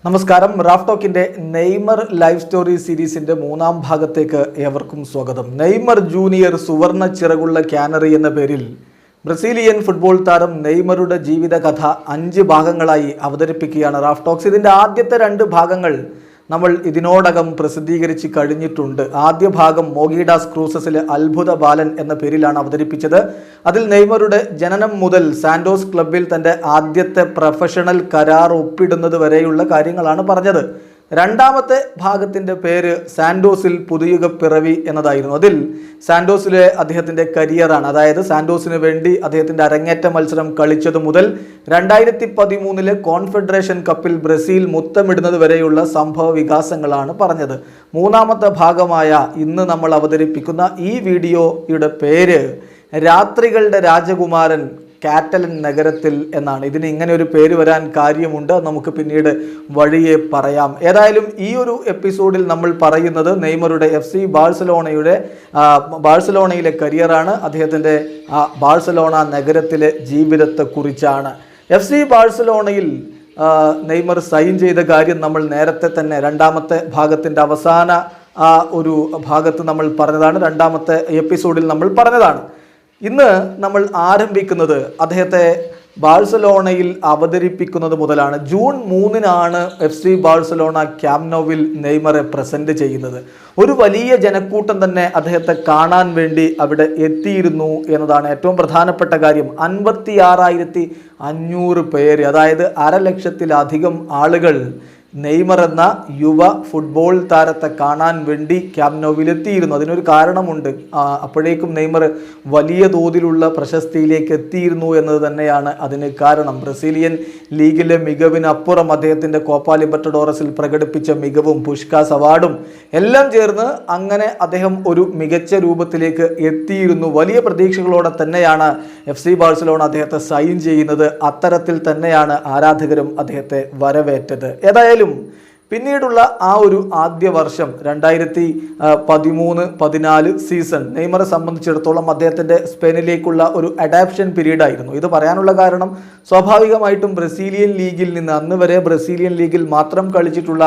നമസ്കാരം. Raf ടോക്കിന്റെ Neymar live story സീരീസിന്റെ മൂന്നാം ഭാഗത്തേക്ക് ഏവർക്കും സ്വാഗതം. നെയ്മർ ജൂനിയർ സുവർണ ചിറകുള്ള ക്യാനറി എന്ന പേരിൽ ബ്രസീലിയൻ ഫുട്ബോൾ താരം നെയ്മറുടെ ജീവിതകഥ 5 ഭാഗങ്ങളായി അവതരിപ്പിക്കുകയാണ് റാഫ് ടോക്സ്. ഇതിന്റെ ആദ്യത്തെ 2 ഭാഗങ്ങൾ നമ്മൾ ഇതിനോടകം പ്രസിദ്ധീകരിച്ച് കഴിഞ്ഞിട്ടുണ്ട്. ആദ്യ ഭാഗം മോഗിഡാസ് ക്രൂസസിലെ അത്ഭുത ബാലൻ എന്ന പേരിലാണ് അവതരിപ്പിച്ചത്. അതിൽ നെയ്മറുടെ ജനനം മുതൽ സാന്റോസ് ക്ലബിൽ തൻ്റെ ആദ്യത്തെ പ്രൊഫഷണൽ കരാർ ഒപ്പിടുന്നത് വരെയുള്ള കാര്യങ്ങളാണ് പറഞ്ഞത്. രണ്ടാമത്തെ ഭാഗത്തിൻ്റെ പേര് സാന്റോസിൽ പുതുയുഗ പിറവി എന്നതായിരുന്നു. അതിൽ സാന്റോസിലെ അദ്ദേഹത്തിൻ്റെ കരിയറാണ്, അതായത് സാന്റോസിന് വേണ്ടി അദ്ദേഹത്തിൻ്റെ അരങ്ങേറ്റ മത്സരം കളിച്ചത് മുതൽ 2013 കോൺഫെഡറേഷൻ കപ്പിൽ ബ്രസീൽ മുത്തമിടുന്നത് വരെയുള്ള സംഭവ വികാസങ്ങളാണ് പറഞ്ഞത്. മൂന്നാമത്തെ ഭാഗമായ ഇന്ന് നമ്മൾ അവതരിപ്പിക്കുന്ന ഈ വീഡിയോയുടെ പേര് രാത്രികളുടെ രാജകുമാരൻ കാറ്റലൻ നഗരത്തിൽ എന്നാണ്. ഇതിന് ഇങ്ങനെ ഒരു പേര് വരാൻ കാര്യമുണ്ട്, നമുക്ക് പിന്നീട് വഴിയെ പറയാം. ഏതായാലും ഈ ഒരു എപ്പിസോഡിൽ നമ്മൾ പറയുന്നത് നെയ്മറുടെ FC ബാഴ്സലോണയിലെ കരിയറാണ്, അദ്ദേഹത്തിൻ്റെ ബാഴ്സലോണ നഗരത്തിലെ ജീവിതത്തെക്കുറിച്ചാണ്. FC ബാഴ്സലോണയിൽ നെയ്മർ സൈൻ ചെയ്ത കാര്യം നമ്മൾ നേരത്തെ തന്നെ രണ്ടാമത്തെ ഭാഗത്തിൻ്റെ അവസാന ഒരു ഭാഗത്ത് നമ്മൾ പറഞ്ഞതാണ്, രണ്ടാമത്തെ എപ്പിസോഡിൽ നമ്മൾ പറഞ്ഞതാണ്. ഇന്ന് നമ്മൾ ആരംഭിക്കുന്നത് അദ്ദേഹത്തെ ബാഴ്സലോണയിൽ അവതരിപ്പിക്കുന്നത് മുതലാണ്. ജൂൺ 3-നാണ് FC ബാഴ്സലോണ ക്യാമ്പ് നൗവിൽ നെയ്മറെ പ്രസന്റ് ചെയ്യുന്നത്. ഒരു വലിയ ജനക്കൂട്ടം തന്നെ അദ്ദേഹത്തെ കാണാൻ വേണ്ടി അവിടെ എത്തിയിരുന്നു എന്നതാണ് ഏറ്റവും പ്രധാനപ്പെട്ട കാര്യം. 56,500 പേര്, അതായത് 1,00,000-ലധികം ആളുകൾ നെയ്മർ എന്ന യുവ ഫുട്ബോൾ താരത്തെ കാണാൻ വേണ്ടി ക്യാമ്പ് നൗവിലെത്തിയിരുന്നു. അതിനൊരു കാരണമുണ്ട്. അപ്പോഴേക്കും നെയ്മർ വലിയ തോതിലുള്ള പ്രശസ്തിയിലേക്ക് എത്തിയിരുന്നു എന്നത് തന്നെയാണ് അതിന് കാരണം. ബ്രസീലിയൻ ലീഗിലെ മികവിനപ്പുറം അദ്ദേഹത്തിൻ്റെ കോപ്പ ലിബർട്ടഡോറസിൽ പ്രകടിപ്പിച്ച മികവും പുഷ്കാസ് അവാർഡും എല്ലാം ചേർന്ന് അങ്ങനെ അദ്ദേഹം ഒരു മികച്ച രൂപത്തിലേക്ക് എത്തിയിരുന്നു. വലിയ പ്രതീക്ഷകളോടെ തന്നെയാണ് FC ബാഴ്സലോണ അദ്ദേഹത്തെ സൈൻ ചെയ്യുന്നത്. അത്തരത്തിൽ തന്നെയാണ് ആരാധകരും അദ്ദേഹത്തെ വരവേറ്റത്. ഏതായാലും പിന്നീടുള്ള ആ ഒരു ആദ്യ വർഷം 2013-14 സീസൺ നെയ്മറെ സംബന്ധിച്ചിടത്തോളം അദ്ദേഹത്തിൻ്റെ സ്പെയിനിലേക്കുള്ള ഒരു അഡാപ്ഷൻ പീരീഡ് ആയിരുന്നു. ഇത് പറയാനുള്ള കാരണം സ്വാഭാവികമായിട്ടും ബ്രസീലിയൻ ലീഗിൽ നിന്ന് അന്ന് വരെ ബ്രസീലിയൻ ലീഗിൽ മാത്രം കളിച്ചിട്ടുള്ള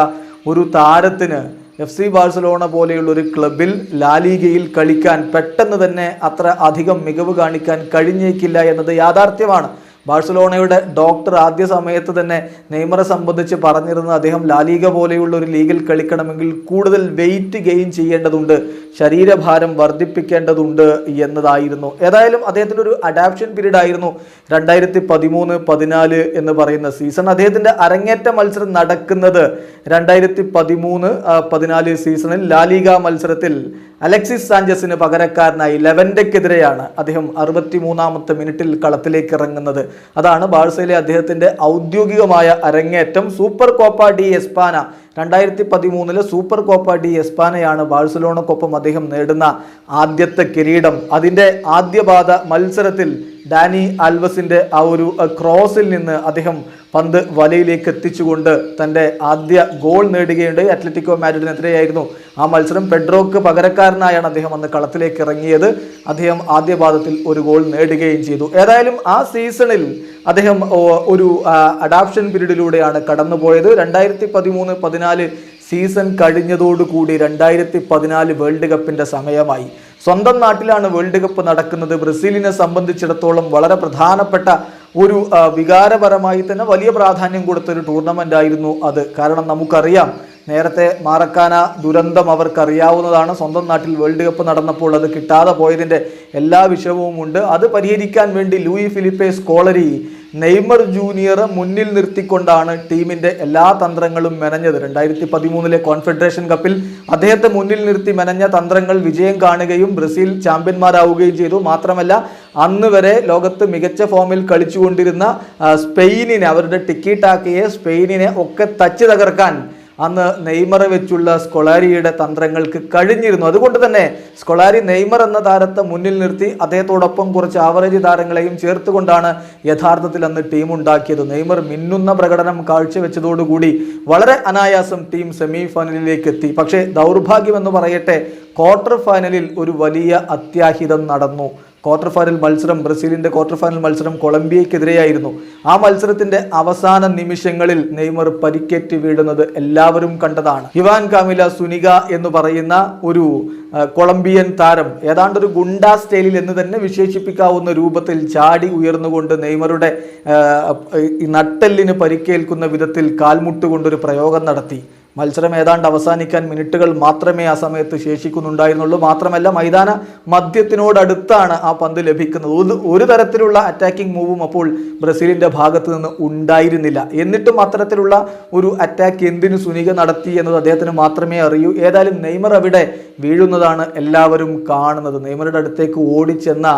ഒരു താരത്തിന് FC ബാഴ്സലോണ പോലെയുള്ള ഒരു ക്ലബിൽ ലാലീഗയിൽ കളിക്കാൻ പെട്ടെന്ന് തന്നെ അത്ര അധികം മികവ് കാണിക്കാൻ കഴിഞ്ഞേക്കില്ല എന്നത് യാഥാർത്ഥ്യമാണ്. ബാഴ്സലോണയുടെ ഡോക്ടർ ആദ്യ സമയത്ത് തന്നെ നെയ്മറെ സംബന്ധിച്ച് പറഞ്ഞിരുന്നത് അദ്ദേഹം ലാലീഗ പോലെയുള്ള ഒരു ലീഗിൽ കളിക്കണമെങ്കിൽ കൂടുതൽ വെയിറ്റ് ഗെയിൻ ചെയ്യേണ്ടതുണ്ട്, ശരീരഭാരം വർദ്ധിപ്പിക്കേണ്ടതുണ്ട് എന്നതായിരുന്നു. ഏതായാലും അദ്ദേഹത്തിൻ്റെ ഒരു അഡാപ്ഷൻ പീരീഡ് ആയിരുന്നു 2013-14 എന്ന് പറയുന്ന സീസൺ. അദ്ദേഹത്തിൻ്റെ അരങ്ങേറ്റ മത്സരം നടക്കുന്നത് 2013-14 സീസണിൽ ലാലീഗ മത്സരത്തിൽ അലക്സിസ് സാഞ്ചസിന് പകരക്കാരനായി ലെവൻഡയ്ക്കെതിരെയാണ് അദ്ദേഹം 63-ാമത്തെ മിനിറ്റിൽ കളത്തിലേക്ക് ഇറങ്ങുന്നത്. അതാണ് ബാഴ്സയിലെ അദ്ദേഹത്തിൻ്റെ ഔദ്യോഗികമായ അരങ്ങേറ്റം. Super Copa de España 2013 Super Copa de എസ്പാനയാണ് ബാഴ്സലോണക്കൊപ്പം അദ്ദേഹം നേടുന്ന ആദ്യത്തെ കിരീടം. അതിൻ്റെ ആദ്യപാദ മത്സരത്തിൽ ഡാനി ആൽവസിൻ്റെ ആ ഒരു ക്രോസിൽ നിന്ന് അദ്ദേഹം പന്ത് വലയിലേക്ക് എത്തിച്ചുകൊണ്ട് തൻ്റെ ആദ്യ ഗോൾ നേടുകയുണ്ടായി. അത്ലറ്റിക്കോ മാഡ്രിഡിനെതിരെയായിരുന്നു ആ മത്സരം. പെഡ്രോക്ക് പകരക്കാരനായാണ് അദ്ദേഹം അന്ന് കളത്തിലേക്ക് ഇറങ്ങിയത്. അദ്ദേഹം ആദ്യ പാദത്തിൽ ഒരു ഗോൾ നേടുകയും ചെയ്തു. ഏതായാലും ആ സീസണിൽ അദ്ദേഹം ഒരു അഡാപ്ഷൻ പീരീഡിലൂടെയാണ് കടന്നുപോയത്. 2013-14 സീസൺ കഴിഞ്ഞതോടുകൂടി 2014 വേൾഡ് കപ്പിൻ്റെ സമയമായി. സ്വന്തം നാട്ടിലാണ് വേൾഡ് കപ്പ് നടക്കുന്നത്. ബ്രസീലിനെ സംബന്ധിച്ചിടത്തോളം വളരെ പ്രധാനപ്പെട്ട ഒരു വികാരപരമായി തന്നെ വലിയ പ്രാധാന്യം കൊടുത്തൊരു ടൂർണമെൻ്റ് ആയിരുന്നു അത്. കാരണം നമുക്കറിയാം, നേരത്തെ മാറക്കാന ദുരന്തം അവർക്കറിയാവുന്നതാണ്. സ്വന്തം നാട്ടിൽ വേൾഡ് കപ്പ് നടന്നപ്പോൾ അത് കിട്ടാതെ പോയതിൻ്റെ എല്ലാ വിഷയവും ഉണ്ട്. അത് പരിഹരിക്കാൻ വേണ്ടി ലൂയി ഫിലിപ്പെ സ്കോളരി നെയ്മർ ജൂനിയർ മുന്നിൽ നിർത്തിക്കൊണ്ടാണ് ടീമിൻ്റെ എല്ലാ തന്ത്രങ്ങളും മെനഞ്ഞത്. 2013 കോൺഫെഡറേഷൻ കപ്പിൽ അദ്ദേഹത്തെ മുന്നിൽ നിർത്തി മെനഞ്ഞ തന്ത്രങ്ങൾ വിജയം കാണുകയും ബ്രസീൽ ചാമ്പ്യന്മാരാവുകയും ചെയ്തു. മാത്രമല്ല, അന്ന് വരെ ലോകത്ത് മികച്ച ഫോമിൽ കളിച്ചുകൊണ്ടിരുന്ന സ്പെയിനിനെ, അവരുടെ ടിക്കി ടാക്കയെ, സ്പെയിനിനെ ഒക്കെ തച്ച് തകർക്കാൻ അന്ന് നെയ്മറെ വെച്ചുള്ള സ്കൊളാരിയുടെ തന്ത്രങ്ങൾക്ക് കഴിഞ്ഞിരുന്നു. അതുകൊണ്ട് തന്നെ സ്കൊളാരി നെയ്മർ എന്ന താരത്തെ മുന്നിൽ നിർത്തി അദ്ദേഹത്തോടൊപ്പം കുറച്ച് ആവറേജ് താരങ്ങളെയും ചേർത്തുകൊണ്ടാണ് യഥാർത്ഥത്തിൽ അന്ന് ടീം ഉണ്ടാക്കിയത്. നെയ്മർ മിന്നുന്ന പ്രകടനം കാഴ്ചവെച്ചതോടുകൂടി വളരെ അനായാസം ടീം സെമി ഫൈനലിലേക്ക് എത്തി. പക്ഷേ ദൗർഭാഗ്യമെന്ന് പറയട്ടെ, ക്വാർട്ടർ ഫൈനലിൽ ഒരു വലിയ അത്യാഹിതം നടന്നു. ക്വാർട്ടർ ഫൈനൽ മത്സരം, ബ്രസീലിൻ്റെ ക്വാർട്ടർ ഫൈനൽ മത്സരം കൊളംബിയയ്ക്കെതിരെയായിരുന്നു. ആ മത്സരത്തിൻ്റെ അവസാന നിമിഷങ്ങളിൽ നെയ്മർ പരിക്കേറ്റ് വീഴുന്നത് എല്ലാവരും കണ്ടതാണ്. ഇവാൻ കാമില സുനിക എന്ന് പറയുന്ന ഒരു കൊളംബിയൻ താരം ഏതാണ്ടൊരു ഗുണ്ടാ സ്റ്റൈലിൽ എന്ന് തന്നെ വിശേഷിപ്പിക്കാവുന്ന രൂപത്തിൽ ചാടി ഉയർന്നുകൊണ്ട് നെയ്മറുടെ നട്ടെല്ലിന് പരിക്കേൽക്കുന്ന വിധത്തിൽ കാൽമുട്ടുകൊണ്ടൊരു പ്രയോഗം നടത്തി. മത്സരം ഏതാണ്ട് അവസാനിക്കാൻ മിനിറ്റുകൾ മാത്രമേ ആ സമയത്ത് ശേഷിക്കുന്നുണ്ടായിരുന്നുള്ളൂ. മാത്രമല്ല മൈതാന മധ്യത്തിനോടടുത്താണ് ആ പന്ത് ലഭിക്കുന്നത്. ഒരു തരത്തിലുള്ള അറ്റാക്കിംഗ് മൂവും അപ്പോൾ ബ്രസീലിൻ്റെ ഭാഗത്ത് നിന്ന് ഉണ്ടായിരുന്നില്ല. എന്നിട്ടും അത്തരത്തിലുള്ള ഒരു അറ്റാക്ക് എന്തിനു സുനിക നടത്തി എന്നത് അദ്ദേഹത്തിന് മാത്രമേ അറിയൂ. ഏതായാലും നെയ്മർ അവിടെ വീഴുന്നതാണ് എല്ലാവരും കാണുന്നത്. നെയ്മറുടെ അടുത്തേക്ക് ഓടിച്ചെന്ന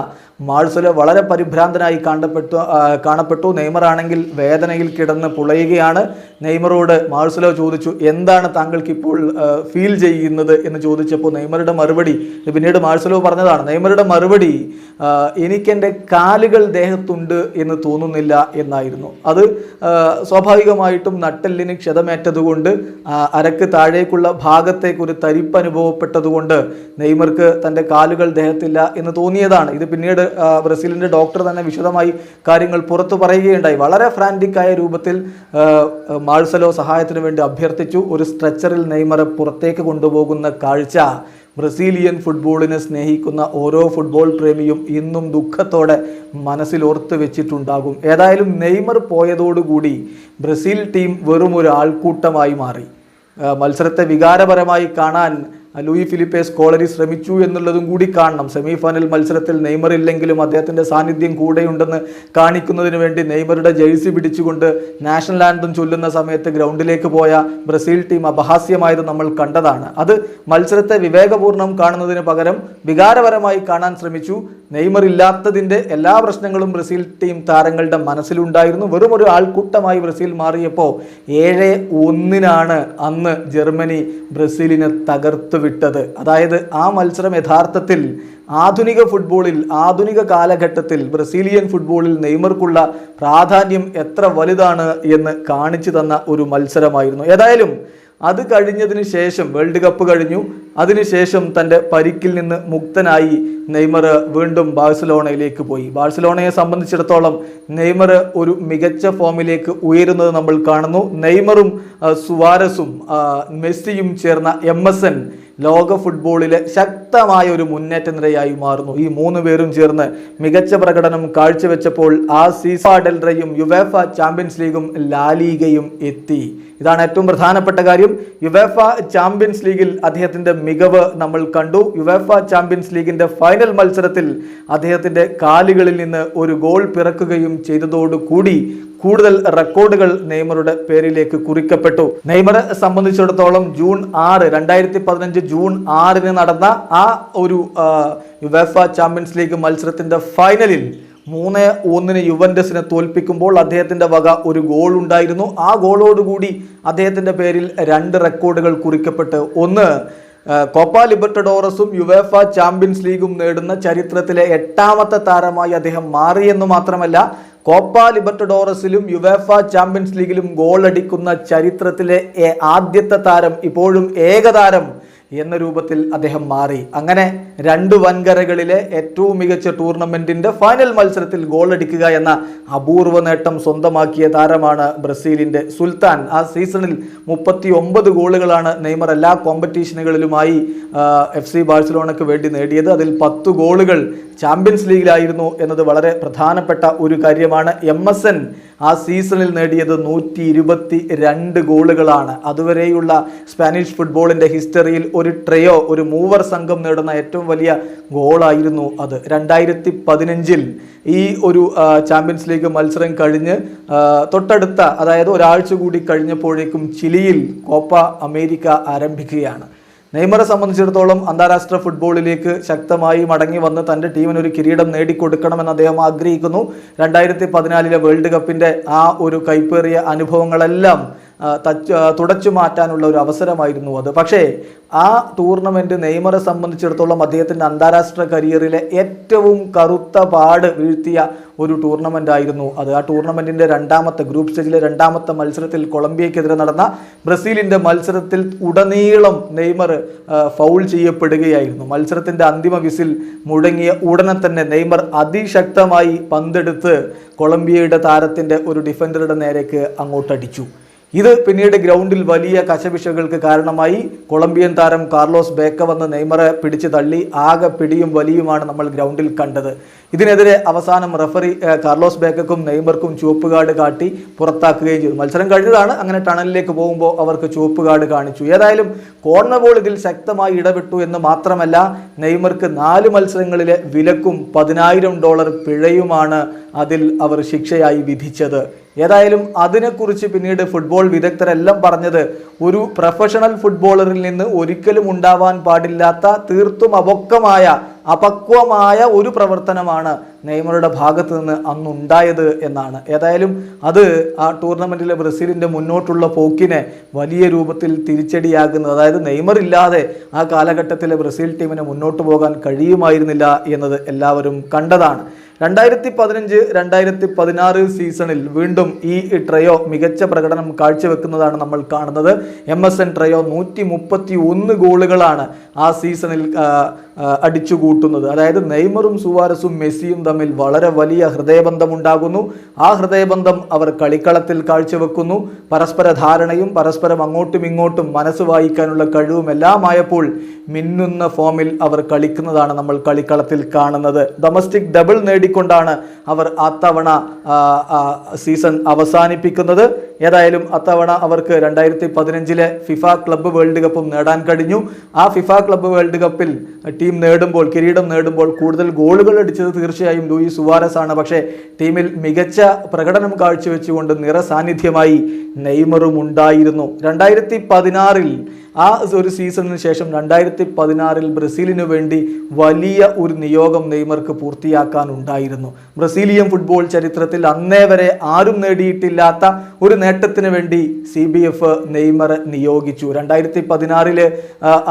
മാഴ്സലോ വളരെ പരിഭ്രാന്തനായി കാണപ്പെട്ടു. നെയ്മർ ആണെങ്കിൽ വേദനയിൽ കിടന്ന് പുളയുകയാണ്. നെയ്മറോട് മാഴ്സലോ ചോദിച്ചു, എന്താണ് താങ്കൾക്ക് ഇപ്പോൾ ഫീൽ ചെയ്യുന്നത് എന്ന് ചോദിച്ചപ്പോൾ നെയ്മറുടെ മറുപടി, പിന്നീട് മാഴ്സലോ പറഞ്ഞതാണ്, നെയ്മറുടെ മറുപടി എനിക്കെൻ്റെ കാലുകൾ ദേഹത്തുണ്ട് എന്ന് തോന്നുന്നില്ല എന്നായിരുന്നു. അത് സ്വാഭാവികമായിട്ടും നട്ടെല്ലിന് ക്ഷതമേറ്റതുകൊണ്ട് അരക്ക് താഴേക്കുള്ള ഭാഗത്തേക്ക് ഒരു തരിപ്പ് അനുഭവപ്പെട്ടതുകൊണ്ട് നെയ്മർക്ക് തൻ്റെ കാലുകൾ ദേഹത്തില്ല എന്ന് തോന്നിയതാണ്. ഇത് പിന്നീട് ബ്രസീലിൻ്റെ ഡോക്ടർ തന്നെ വിശദമായി കാര്യങ്ങൾ പുറത്തു പറയുകയുണ്ടായി. വളരെ ഫ്രാൻറ്റിക്കായ രൂപത്തിൽ മാഴ്സലോ സഹായത്തിന് വേണ്ടി അഭ്യർത്ഥിച്ചു. ഒരു സ്ട്രെച്ചറിൽ നെയ്മറെ പുറത്തേക്ക് കൊണ്ടുപോകുന്ന കാഴ്ച ബ്രസീലിയൻ ഫുട്ബോളിനെ സ്നേഹിക്കുന്ന ഓരോ ഫുട്ബോൾ പ്രേമിയും ഇന്നും ദുഃഖത്തോടെ മനസ്സിൽ ഓർത്ത് വെച്ചിട്ടുണ്ടാകും. ഏതായാലും നെയ്മർ പോയതോടുകൂടി ബ്രസീൽ ടീം വെറും ഒരു ആൾക്കൂട്ടമായി മാറി. മത്സരത്തെ വികാരപരമായി കാണാൻ ലൂയി ഫിലിപ്പെ സ്കോളറി ശ്രമിച്ചു എന്നുള്ളതും കൂടി കാണണം. സെമി ഫൈനൽ മത്സരത്തിൽ നെയ്മർ ഇല്ലെങ്കിലും അദ്ദേഹത്തിൻ്റെ സാന്നിധ്യം കൂടെയുണ്ടെന്ന് കാണിക്കുന്നതിന് വേണ്ടി നെയ്മറുടെ ജേഴ്സി പിടിച്ചുകൊണ്ട് നാഷണൽ ആന്തം ചൊല്ലുന്ന സമയത്ത് ഗ്രൗണ്ടിലേക്ക് പോയ ബ്രസീൽ ടീം അപഹാസ്യമായത് നമ്മൾ കണ്ടതാണ്. അത് മത്സരത്തെ വിവേകപൂർണ്ണം കാണുന്നതിന് പകരം വികാരപരമായി കാണാൻ ശ്രമിച്ചു. നെയ്മർ ഇല്ലാത്തതിൻ്റെ എല്ലാ പ്രശ്നങ്ങളും ബ്രസീൽ ടീം താരങ്ങളുടെ മനസ്സിലുണ്ടായിരുന്നു. വെറും ഒരു ആൾക്കൂട്ടമായി ബ്രസീൽ മാറിയപ്പോൾ 7-1 അന്ന് ജർമ്മനി ബ്രസീലിനെ തകർത്ത് വിട്ടത്. അതായത് ആ മത്സരം യഥാർത്ഥത്തിൽ ആധുനിക ഫുട്ബോളിൽ, ആധുനിക കാലഘട്ടത്തിൽ ബ്രസീലിയൻ ഫുട്ബോളിൽ നെയ്മർക്കുള്ള പ്രാധാന്യം എത്ര വലുതാണ് എന്ന് കാണിച്ചു തന്ന ഒരു മത്സരമായിരുന്നു. ഏതായാലും അത് കഴിഞ്ഞതിന് ശേഷം വേൾഡ് കപ്പ് കഴിഞ്ഞു. അതിനുശേഷം തൻ്റെ പരിക്കിൽ നിന്ന് മുക്തനായി നെയ്മർ വീണ്ടും ബാഴ്സലോണയിലേക്ക് പോയി. ബാഴ്സലോണയെ സംബന്ധിച്ചിടത്തോളം നെയ്മർ ഒരു മികച്ച ഫോമിലേക്ക് ഉയരുന്നത് നമ്മൾ കാണുന്നു. നെയ്മറും സുവാരസും മെസ്സിയും ചേർന്ന MSN ലോക ഫുട്ബോളിലെ ശക്തമായ ഒരു മുന്നേറ്റ നിരയായി മാറുന്നു. ഈ 3 പേരും ചേർന്ന് മികച്ച പ്രകടനം കാഴ്ചവെച്ചപ്പോൾ ആ ഫിഫ ഡെൽ റേയും യുവേഫ ചാമ്പ്യൻസ് ലീഗും ലാലിഗയും എത്തി. ഇതാണ് ഏറ്റവും പ്രധാനപ്പെട്ട കാര്യം. യുവേഫ ചാമ്പ്യൻസ് ലീഗിൽ അദ്ദേഹത്തിൻ്റെ മികവ് നമ്മൾ കണ്ടു. യുവേഫ ചാമ്പ്യൻസ് ലീഗിൻ്റെ ഫൈനൽ മത്സരത്തിൽ അദ്ദേഹത്തിൻ്റെ കാലുകളിൽ നിന്ന് ഒരു ഗോൾ പിറക്കുകയും ചെയ്തതോടുകൂടി കൂടുതൽ റെക്കോർഡുകൾ നെയ്മറുടെ പേരിലേക്ക് കുറിക്കപ്പെട്ടു. നെയ്മറെ സംബന്ധിച്ചിടത്തോളം ജൂൺ 6, 2015 ജൂൺ 6 നടന്ന ആ ഒരു യുവേഫ ചാമ്പ്യൻസ് ലീഗ് മത്സരത്തിൻ്റെ ഫൈനലിൽ 3-1 യുവന്റസിനെ തോൽപ്പിക്കുമ്പോൾ അദ്ദേഹത്തിൻ്റെ വക ഒരു ഗോൾ ഉണ്ടായിരുന്നു. ആ ഗോളോടുകൂടി അദ്ദേഹത്തിൻ്റെ പേരിൽ 2 റെക്കോർഡുകൾ കുറിക്കപ്പെട്ട്, ഒന്ന് കോപ്പ ലിബർട്ടഡോറസും യുവേഫ ചാമ്പ്യൻസ് ലീഗും നേടുന്ന ചരിത്രത്തിലെ 8ാമത്തെ താരമായി അദ്ദേഹം മാറിയെന്ന് മാത്രമല്ല, കോപ്പ ലിബർട്ടഡോറസിലും യുവേഫ ചാമ്പ്യൻസ് ലീഗിലും ഗോൾ അടിക്കുന്ന ചരിത്രത്തിലെ ആദ്യത്തെ താരം, ഇപ്പോഴും ഏകതാരം എന്ന രൂപത്തിൽ അദ്ദേഹം മാറി. അങ്ങനെ 2 വൻകരകളിലെ ഏറ്റവും മികച്ച ടൂർണമെന്റിന്റെ ഫൈനൽ മത്സരത്തിൽ ഗോൾ അടിക്കുക എന്ന അപൂർവ നേട്ടം സ്വന്തമാക്കിയ താരമാണ് ബ്രസീലിന്റെ സുൽത്താൻ. ആ സീസണിൽ 39 ഗോളുകളാണ് നെയ്മർ എല്ലാ കോമ്പറ്റീഷനുകളിലുമായി FC ബാഴ്സലോണയ്ക്ക് വേണ്ടി നേടിയത്. അതിൽ 10 ഗോളുകൾ ചാമ്പ്യൻസ് ലീഗിലായിരുന്നു എന്നത് വളരെ പ്രധാനപ്പെട്ട ഒരു കാര്യമാണ്. MSN ആ സീസണിൽ നേടിയത് 122 ഗോളുകളാണ്. അതുവരെയുള്ള സ്പാനിഷ് ഫുട്ബോളിന്റെ ഹിസ്റ്ററിയിൽ ഒരു ട്രയോ, ഒരു മൂവർ സംഘം നേടുന്ന ഏറ്റവും വലിയ ഗോളായിരുന്നു അത്. 2015 ഈ ഒരു ചാമ്പ്യൻസ് ലീഗ് മത്സരം കഴിഞ്ഞ് തൊട്ടടുത്ത, അതായത് ഒരാഴ്ച കൂടി കഴിഞ്ഞപ്പോഴേക്കും ചിലിയിൽ കോപ്പ അമേരിക്ക ആരംഭിക്കുകയാണ്. നെയ്മറെ സംബന്ധിച്ചിടത്തോളം അന്താരാഷ്ട്ര ഫുട്ബോളിലേക്ക് ശക്തമായി മടങ്ങി വന്ന് തൻ്റെ ടീമിന് ഒരു കിരീടം നേടിക്കൊടുക്കണമെന്ന് അദ്ദേഹം ആഗ്രഹിക്കുന്നു. 2014 വേൾഡ് കപ്പിൻ്റെ ആ ഒരു കൈപ്പേറിയ അനുഭവങ്ങളെല്ലാം തുടച്ചു മാറ്റാനുള്ള ഒരു അവസരമായിരുന്നു അത്. പക്ഷേ ആ ടൂർണമെൻറ്റ് നെയ്മറെ സംബന്ധിച്ചിടത്തോളം അദ്ദേഹത്തിൻ്റെ അന്താരാഷ്ട്ര കരിയറിലെ ഏറ്റവും കറുത്ത പാട് വീഴ്ത്തിയ ഒരു ടൂർണമെൻ്റ് ആയിരുന്നു അത്. ആ ടൂർണമെൻറ്റിൻ്റെ ഗ്രൂപ്പ് സ്റ്റേജിലെ രണ്ടാമത്തെ മത്സരത്തിൽ കൊളംബിയക്കെതിരെ നടന്ന ബ്രസീലിൻ്റെ മത്സരത്തിൽ ഉടനീളം നെയ്മർ ഫൗൾ ചെയ്യപ്പെടുകയായിരുന്നു. മത്സരത്തിൻ്റെ അന്തിമ വിസിൽ മുഴങ്ങിയ ഉടനെ തന്നെ നെയ്മർ അതിശക്തമായി പന്തെടുത്ത് കൊളംബിയയുടെ താരത്തിൻ്റെ ഒരു ഡിഫൻഡറുടെ നേരേക്ക് അങ്ങോട്ടടിച്ചു. ഇത് പിന്നീട് ഗ്രൗണ്ടിൽ വലിയ കശപിശകൾക്ക് കാരണമായി. കൊളംബിയൻ താരം കാർലോസ് ബേക്ക വന്ന് നെയ്മറെ പിടിച്ച് തള്ളി. ആകെ പിടിയും വലിയുമാണ് നമ്മൾ ഗ്രൗണ്ടിൽ കണ്ടത്. ഇതിനെതിരെ അവസാനം റഫറി കാർലോസ് ബേക്കും നെയ്മർക്കും ചുവപ്പ് കാർഡ് കാട്ടി പുറത്താക്കുകയും ചെയ്തു. മത്സരം കഴിഞ്ഞതാണ്. അങ്ങനെ ടണലിലേക്ക് പോകുമ്പോൾ അവർക്ക് ചുവപ്പ് കാർഡ് കാണിച്ചു. ഏതായാലും കോർണർ ബോൾ ഇതിൽ ശക്തമായി ഇടപെട്ടു എന്ന് മാത്രമല്ല, നെയ്മർക്ക് 4 മത്സരങ്ങളിലെ വിലക്കും $10,000 പിഴയുമാണ് അതിൽ അവർ ശിക്ഷയായി വിധിച്ചത്. ഏതായാലും അതിനെക്കുറിച്ച് പിന്നീട് ഫുട്ബോൾ വിദഗ്ധരെല്ലാം പറഞ്ഞത്, ഒരു പ്രൊഫഷണൽ ഫുട്ബോളറിൽ നിന്ന് ഒരിക്കലും ഉണ്ടാവാൻ പാടില്ലാത്ത തീർത്തും അപക്വമായ ഒരു പ്രവർത്തനമാണ് നെയ്മറുടെ ഭാഗത്ത് നിന്ന് അന്നുണ്ടായത് എന്നാണ്. ഏതായാലും അത് ആ ടൂർണമെൻറ്റിലെ ബ്രസീലിൻ്റെ മുന്നോട്ടുള്ള പോക്കിനെ വലിയ രൂപത്തിൽ തിരിച്ചടിയാകുന്നത്, അതായത് നെയ്മർ ഇല്ലാതെ ആ കാലഘട്ടത്തിലെ ബ്രസീൽ ടീമിന് മുന്നോട്ട് പോകാൻ കഴിയുമായിരുന്നില്ല എന്നത് എല്ലാവരും കണ്ടതാണ്. 2015-2016 സീസണിൽ വീണ്ടും ഈ ട്രയോ മികച്ച പ്രകടനം കാഴ്ചവെക്കുന്നതാണ് നമ്മൾ കാണുന്നത്. MSN ട്രയോ 131 ഗോളുകളാണ് ആ സീസണിൽ അടിച്ചുകൂട്ടുന്നത്. അതായത് നെയ്മറും സുവാരസും മെസ്സിയും തമ്മിൽ വളരെ വലിയ ഹൃദയബന്ധമുണ്ടാകുന്നു. ആ ഹൃദയബന്ധം അവർ കളിക്കളത്തിൽ കാഴ്ചവെക്കുന്നു. പരസ്പര ധാരണയും പരസ്പരം അങ്ങോട്ടും ഇങ്ങോട്ടും മനസ്സ് വായിക്കാനുള്ള കഴിവും എല്ലാമായപ്പോൾ മിന്നുന്ന ഫോമിൽ അവർ കളിക്കുന്നതാണ് നമ്മൾ കളിക്കളത്തിൽ കാണുന്നത്. ഡൊമസ്റ്റിക് ഡബിൾ നേടിക്കൊണ്ടാണ് അവർ അത്തവണ സീസൺ അവസാനിപ്പിക്കുന്നത്. ഏതായാലും അത്തവണ അവർക്ക് 2015 ഫിഫ ക്ലബ്ബ് വേൾഡ് കപ്പും നേടാൻ കഴിഞ്ഞു. ആ ഫിഫ ക്ലബ്ബ് വേൾഡ് കപ്പിൽ ടീം കിരീടം നേടുമ്പോൾ കൂടുതൽ ഗോളുകൾ അടിച്ചത് തീർച്ചയായും ലൂയിസ് സുവാരസ് ആണ്. പക്ഷേ ടീമിൽ മികച്ച പ്രകടനം കാഴ്ചവെച്ചുകൊണ്ട് നിറസാന്നിധ്യമായി നെയ്മറും ഉണ്ടായിരുന്നു. 2016 ആ ഒരു സീസണിന് ശേഷം 2016 ബ്രസീലിനു വേണ്ടി വലിയ ഒരു നിയോഗം നെയ്മർക്ക് പൂർത്തിയാക്കാനുണ്ടായിരുന്നു. ബ്രസീലിയൻ ഫുട്ബോൾ ചരിത്രത്തിൽ അന്നേ വരെ ആരും നേടിയിട്ടില്ലാത്ത ഒരു നേട്ടത്തിന് വേണ്ടി CBF നെയ്മറെ നിയോഗിച്ചു. 2016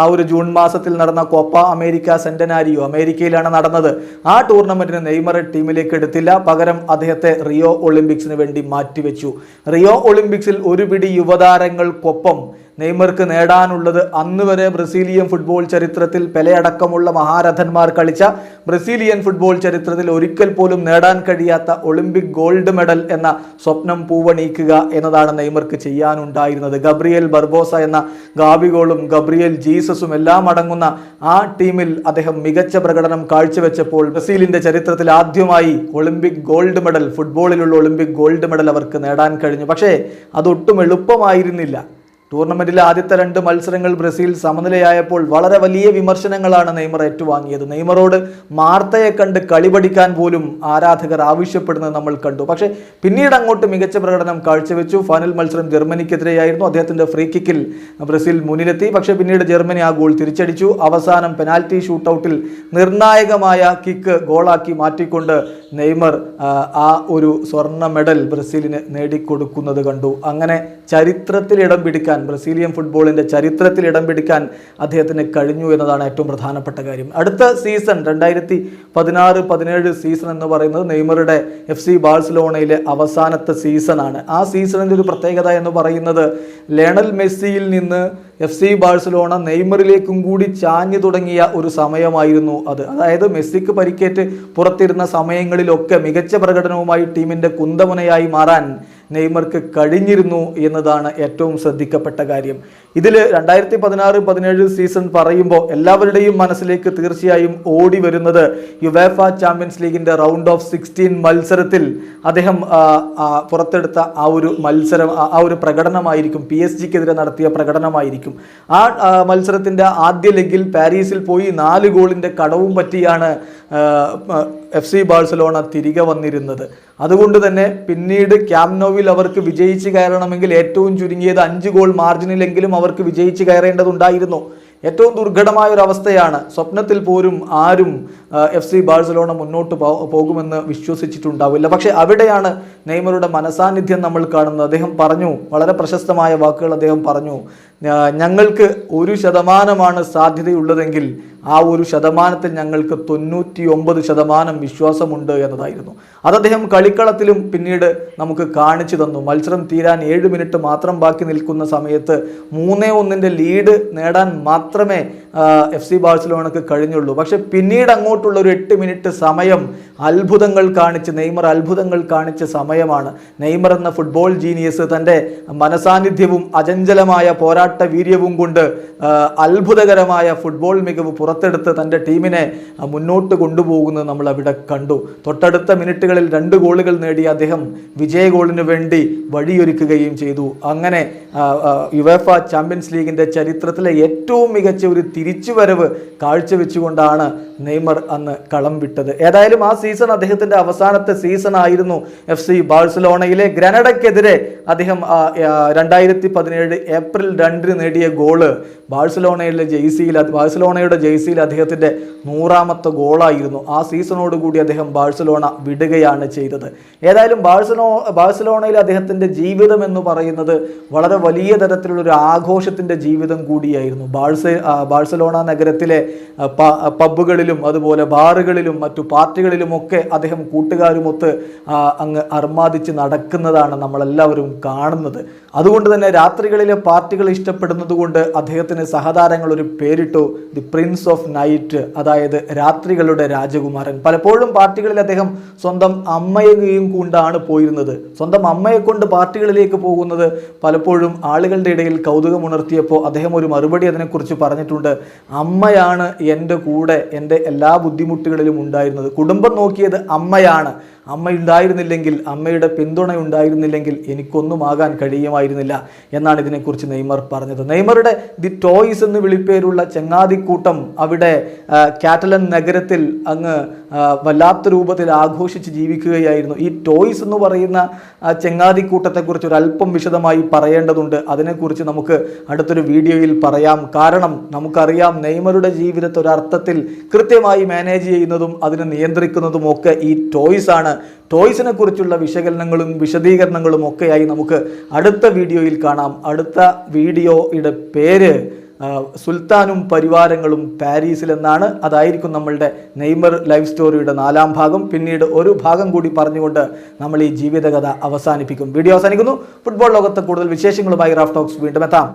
ആ ഒരു ജൂൺ മാസത്തിൽ നടന്ന കോപ്പ അമേരിക്ക സെന്റനാരിയോ, അമേരിക്കയിലാണ് നടന്നത്. ആ ടൂർണമെന്റിന് നെയ്മറെ ടീമിലേക്ക് എടുത്തില്ല. പകരം അദ്ദേഹത്തെ റിയോ ഒളിമ്പിക്സിന് വേണ്ടി മാറ്റിവെച്ചു. റിയോ ഒളിമ്പിക്സിൽ ഒരു പിടി യുവതാരങ്ങൾക്കൊപ്പം നെയ്മർക്ക് നേടാനുള്ളത് അന്ന് വരെ ബ്രസീലിയൻ ഫുട്ബോൾ ചരിത്രത്തിൽ പെലെയടക്കമുള്ള മഹാരഥന്മാർ കളിച്ച ബ്രസീലിയൻ ഫുട്ബോൾ ചരിത്രത്തിൽ ഒരിക്കൽ പോലും നേടാൻ കഴിയാത്ത ഒളിമ്പിക് ഗോൾഡ് മെഡൽ എന്ന സ്വപ്നം പൂവണിയിക്കുക എന്നതാണ് നെയ്മർക്ക് ചെയ്യാനുണ്ടായിരുന്നത്. ഗബ്രിയേൽ ബർബോസ എന്ന ഗാബിഗോളും ഗബ്രിയേൽ ജീസസും എല്ലാം അടങ്ങുന്ന ആ ടീമിൽ അദ്ദേഹം മികച്ച പ്രകടനം കാഴ്ചവെച്ചപ്പോൾ ബ്രസീലിന്റെ ചരിത്രത്തിൽ ആദ്യമായി ഒളിമ്പിക് ഗോൾഡ് മെഡൽ, ഫുട്ബോളിലുള്ള ഒളിമ്പിക് ഗോൾഡ് മെഡൽ അവർക്ക് നേടാൻ കഴിഞ്ഞു. പക്ഷേ അതൊട്ടും എളുപ്പമായിരുന്നില്ല. ടൂർണമെന്റിലെ ആദ്യത്തെ 2 മത്സരങ്ങൾ ബ്രസീൽ സമനിലയായപ്പോൾ വളരെ വലിയ വിമർശനങ്ങളാണ് നെയ്മർ ഏറ്റുവാങ്ങിയത്. നെയ്മറോട് മാർത്തയെ കണ്ട് കളി പഠിക്കാൻ പോലും ആരാധകർ ആവശ്യപ്പെടുന്നത് നമ്മൾ കണ്ടു. പക്ഷേ പിന്നീട് അങ്ങോട്ട് മികച്ച പ്രകടനം കാഴ്ചവെച്ചു. ഫൈനൽ മത്സരം ജർമ്മനിക്കെതിരെയായിരുന്നു. അദ്ദേഹത്തിന്റെ ഫ്രീ കിക്കിൽ ബ്രസീൽ മുന്നിലെത്തി. പക്ഷേ പിന്നീട് ജർമ്മനി ആ ഗോൾ തിരിച്ചടിച്ചു. അവസാനം പെനാൽറ്റി ഷൂട്ടൗട്ടിൽ നിർണായകമായ കിക്ക് ഗോളാക്കി മാറ്റിക്കൊണ്ട് നെയ്മർ ആ ഒരു സ്വർണ്ണ മെഡൽ ബ്രസീലിന് നേടിക്കൊടുക്കുന്നത് കണ്ടു. അങ്ങനെ ചരിത്രത്തിൽ ഇടം പിടിക്കാൻ, ബ്രസീലിയൻ ഫുട്ബോളിന്റെ ചരിത്രത്തിൽ ഇടം പിടിക്കാൻ അദ്ദേഹത്തിന് കഴിഞ്ഞു എന്നതാണ് ഏറ്റവും പ്രധാനപ്പെട്ട കാര്യം. അടുത്ത സീസൺ 2016-17 സീസൺ എന്ന് പറയുന്നത് നെയ്മറുടെ FC ബാഴ്സലോണയിലെ അവസാനത്തെ സീസണാണ്. ആ സീസണിൻ്റെ ഒരു പ്രത്യേകത എന്ന് പറയുന്നത് ലയണൽ മെസ്സിയിൽ നിന്ന് FC ബാഴ്സലോണ നെയ്മറിലേക്കും കൂടി ചാഞ്ഞു തുടങ്ങിയ ഒരു സമയമായിരുന്നു അത്. അതായത് മെസ്സിക്ക് പരിക്കേറ്റ് പുറത്തിരുന്ന സമയങ്ങളിലൊക്കെ മികച്ച പ്രകടനവുമായി ടീമിന്റെ കുന്തമുനയായി മാറാൻ നെയ്മർക്ക് കഴിഞ്ഞിരുന്നു എന്നതാണ് ഏറ്റവും ശ്രദ്ധിക്കപ്പെട്ട കാര്യം. ഇതിൽ 2016-17 സീസൺ പറയുമ്പോൾ എല്ലാവരുടെയും മനസ്സിലേക്ക് തീർച്ചയായും ഓടി വരുന്നത് യുവേഫ ചാമ്പ്യൻസ് ലീഗിന്റെ റൗണ്ട് ഓഫ് 16 മത്സരത്തിൽ അദ്ദേഹം പുറത്തെടുത്ത ആ ഒരു മത്സരം, ആ ഒരു പ്രകടനമായിരിക്കും. PSG-ക്കെതിരെ നടത്തിയ പ്രകടനമായിരിക്കും. ആ മത്സരത്തിന്റെ ആദ്യ ലെഗിൽ പാരീസിൽ പോയി 4 ഗോളിന്റെ കടവും പറ്റിയാണ് FC ബാഴ്സലോണ തിരികെ വന്നിരുന്നത്. അതുകൊണ്ട് തന്നെ പിന്നീട് ക്യാമ്പ് നൗവിൽ അവർക്ക് വിജയിച്ച് കയറണമെങ്കിൽ ഏറ്റവും ചുരുങ്ങിയത് 5 ഗോൾ മാർജിനിലെങ്കിലും അവർക്ക് വിജയിച്ച് കയറേണ്ടതുണ്ടായിരുന്നു. ഏറ്റവും ദുർഘടമായ ഒരു അവസ്ഥയാണ്. സ്വപ്നത്തിൽ പോലും ആരും FC ബാഴ്സലോണ മുന്നോട്ട് പോകുമെന്ന് വിശ്വസിച്ചിട്ടുണ്ടാവില്ല. പക്ഷേ അവിടെയാണ് നെയ്മറുടെ മനസാന്നിധ്യം നമ്മൾ കാണുന്നത്. അദ്ദേഹം പറഞ്ഞു, വളരെ പ്രശസ്തമായ വാക്കുകൾ അദ്ദേഹം പറഞ്ഞു, ഞങ്ങൾക്ക് 1% സാധ്യതയുള്ളതെങ്കിൽ ആ 1% ഞങ്ങൾക്ക് 99% വിശ്വാസമുണ്ട് എന്നതായിരുന്നു. അത് അദ്ദേഹം കളിക്കളത്തിലും പിന്നീട് നമുക്ക് കാണിച്ചു തന്നു. മത്സരം തീരാൻ 7 മിനിറ്റ് മാത്രം ബാക്കി നിൽക്കുന്ന സമയത്ത് 3-1 ലീഡ് നേടാൻ മാത്രമേ FC ബാഴ്സലോണക്ക് കഴിഞ്ഞുള്ളൂ. പക്ഷെ പിന്നീട് അങ്ങോട്ടുള്ള ഒരു 8 മിനിറ്റ് സമയം നെയ്മർ അത്ഭുതങ്ങൾ കാണിച്ച സമയമാണ്. നെയ്മർ എന്ന ഫുട്ബോൾ ജീനിയസ് തൻ്റെ മനസാന്നിധ്യവും അചഞ്ചലമായ പോരാട്ട വീര്യവും കൊണ്ട് അത്ഭുതകരമായ ഫുട്ബോൾ മികവ് പുറത്തെടുത്ത് തൻ്റെ ടീമിനെ മുന്നോട്ട് കൊണ്ടുപോകുന്നത് നമ്മൾ അവിടെ കണ്ടു. തൊട്ടടുത്ത മിനിറ്റുകളിൽ 2 ഗോളുകൾ നേടി അദ്ദേഹം വിജയ ഗോളിന് വേണ്ടി വഴിയൊരുക്കുകയും ചെയ്തു. അങ്ങനെ യുവേഫ ചാമ്പ്യൻസ് ലീഗിൻ്റെ ചരിത്രത്തിലെ ഏറ്റവും മികച്ച ഒരു തിരിച്ചുവരവ് കാഴ്ചവെച്ചുകൊണ്ടാണ് നെയ്മർ അന്ന് കളം വിട്ടത്. ഏതായാലും ആ സീസൺ അദ്ദേഹത്തിൻ്റെ അവസാനത്തെ സീസൺ ആയിരുന്നു. FC ബാഴ്സലോണയിലെ ഗ്രനഡയ്ക്കെതിരെ അദ്ദേഹം 2017 ഏപ്രിൽ 2 നേടിയ ഗോള് ബാഴ്സലോണയുടെ ജെയ്സിയിൽ അദ്ദേഹത്തിൻ്റെ 100ാമത്തെ ഗോളായിരുന്നു. ആ സീസണോടുകൂടി അദ്ദേഹം ബാഴ്സലോണ വിടുകയാണ് ചെയ്തത്. ഏതായാലും ബാഴ്സലോണയിൽ അദ്ദേഹത്തിൻ്റെ ജീവിതം എന്ന് പറയുന്നത് വളരെ വലിയ തരത്തിലുള്ളൊരു ആഘോഷത്തിൻ്റെ ജീവിതം കൂടിയായിരുന്നു. ബാഴ്സലോണ നഗരത്തിലെ പബ്ബുകളിലും അതുപോലെ ബാറുകളിലും മറ്റു പാർട്ടികളിലുമൊക്കെ അദ്ദേഹം കൂട്ടുകാരുമൊത്ത് അങ്ങ് അർമാദിച്ച് നടക്കുന്നതാണ് നമ്മളെല്ലാവരും കാണുന്നത്. അതുകൊണ്ട് തന്നെ രാത്രികളിലെ പാർട്ടികൾ ഇഷ്ടപ്പെടുന്നത് കൊണ്ട് അദ്ദേഹത്തിന് സഹതാരങ്ങൾ ഒരു പേരിട്ടു, ദി പ്രിൻസ് ഓഫ് നൈറ്റ്, അതായത് രാത്രികളുടെ രാജകുമാരൻ. പലപ്പോഴും പാർട്ടികളിൽ അദ്ദേഹം സ്വന്തം അമ്മയെയും കൊണ്ടാണ് പോയിരുന്നത്. സ്വന്തം അമ്മയെ കൊണ്ട് പാർട്ടികളിലേക്ക് പോകുന്നത് പലപ്പോഴും ആളുകളുടെ ഇടയിൽ കൗതുകമുണർത്തിയപ്പോൾ അദ്ദേഹം ഒരു മറുപടി അതിനെക്കുറിച്ച് പറഞ്ഞിട്ടുണ്ട്. അമ്മയാണ് എൻ്റെ കൂടെ എൻ്റെ എല്ലാ ബുദ്ധിമുട്ടുകളിലും ഉണ്ടായിരുന്നത്. കുടുംബം നോക്കിയത് അമ്മയാണ്. അമ്മ ഉണ്ടായിരുന്നില്ലെങ്കിൽ, അമ്മയുടെ പിന്തുണ ഉണ്ടായിരുന്നില്ലെങ്കിൽ എനിക്കൊന്നും ആകാൻ കഴിയുമായിരുന്നില്ല എന്നാണ് ഇതിനെക്കുറിച്ച് നെയ്മർ പറഞ്ഞത്. നെയ്മറുടെ ദി ടോയ്സ് എന്ന് വിളിപ്പേരുള്ള ചങ്ങാതിക്കൂട്ടം അവിടെ കാറ്റലൻ നഗരത്തിൽ അങ്ങ് വല്ലാത്ത രൂപത്തിൽ ആഘോഷിച്ച് ജീവിക്കുകയായിരുന്നു. ഈ ടോയ്സ് എന്ന് പറയുന്ന ചങ്ങാതിക്കൂട്ടത്തെക്കുറിച്ച് ഒരല്പം വിശദമായി പറയേണ്ടതുണ്ട്. അതിനെക്കുറിച്ച് നമുക്ക് അടുത്തൊരു വീഡിയോയിൽ പറയാം. കാരണം നമുക്കറിയാം നെയ്മറുടെ ജീവിതത്തെ ഒരർത്ഥത്തിൽ കൃത്യമായി മാനേജ് ചെയ്യുന്നതും അതിനെ നിയന്ത്രിക്കുന്നതും ഒക്കെ ഈ ടോയ്സ് ആണ്. ടോയ്സിനെ കുറിച്ചുള്ള വിശകലനങ്ങളും വിശദീകരണങ്ങളും ഒക്കെയായി നമുക്ക് അടുത്ത വീഡിയോയിൽ കാണാം. അടുത്ത വീഡിയോയുടെ പേര് സുൽത്താനും പരിവാരങ്ങളും പാരീസിൽ എന്നാണ്. അതായിരിക്കും നമ്മളുടെ നെയ്മർ ലൈഫ് സ്റ്റോറിയുടെ 4ാം ഭാഗം. പിന്നീട് ഒരു ഭാഗം കൂടി പറഞ്ഞുകൊണ്ട് നമ്മൾ ഈ ജീവിതകഥ അവസാനിപ്പിക്കും. വീഡിയോ അവസാനിക്കുന്നു. ഫുട്ബോൾ ലോകത്തെ കൂടുതൽ വിശേഷങ്ങളുമായി റാഫ് ടോക്സ് വീണ്ടും എത്താം.